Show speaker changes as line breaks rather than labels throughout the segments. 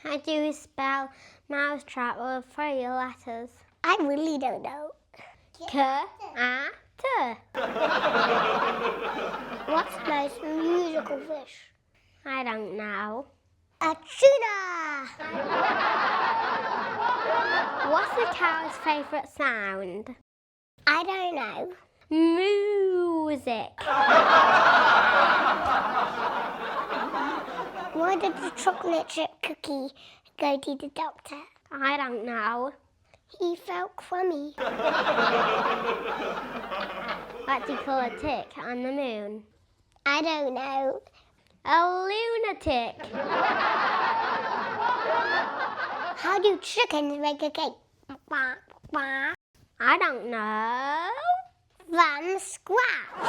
How do you spell mousetrap with 3 letters?
I really don't know.
K-A-T.
What's the most musical fish?
I don't know.
A tuna!
What's the cow's favourite sound?
I don't know.
Music.
Why did the chocolate chip cookie go to the doctor?
I don't know.
He felt crummy.
What do you call a tick on the moon?
I don't know.
A lunatic.
How do chickens make a cake?
I don't know.
From scratch.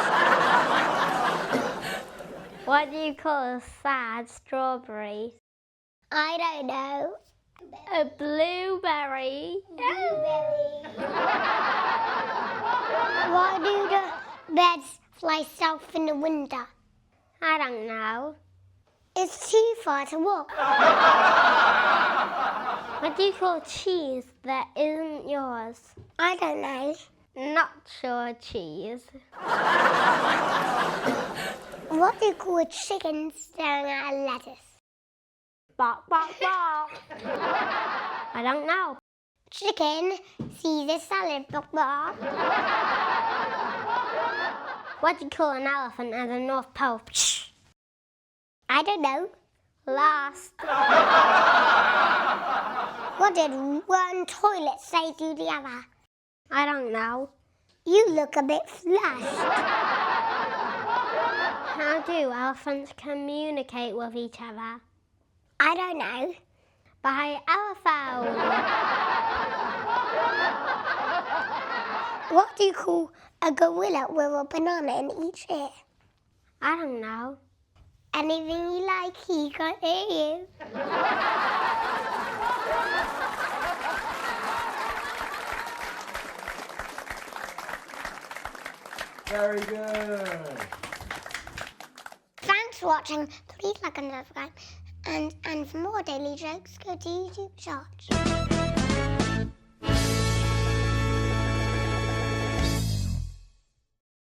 What do you call a sad strawberry?
I don't know.
A blueberry.
Why do the birds fly south in the winter?
I don't know.
It's too far to walk.
What do you call cheese that isn't yours?
I don't know.
Not sure cheese.
What do you call a chicken staring at a lettuce?
Bok, bok, bok. I don't know.
Chicken sees a salad. Bok, bok.
What do you call an elephant at the North Pole?
I don't know.
Lost.
What did one toilet say to the other?
I don't know.
You look a bit flushed.
How do elephants communicate with each other?
I don't know.
By elephone.
What do you call a gorilla with a banana in each ear?
I don't know.
Anything you like, he can't hear you.
Very good.
Thanks for watching. Please like and subscribe. And for more daily jokes, go to YouTube Shorts.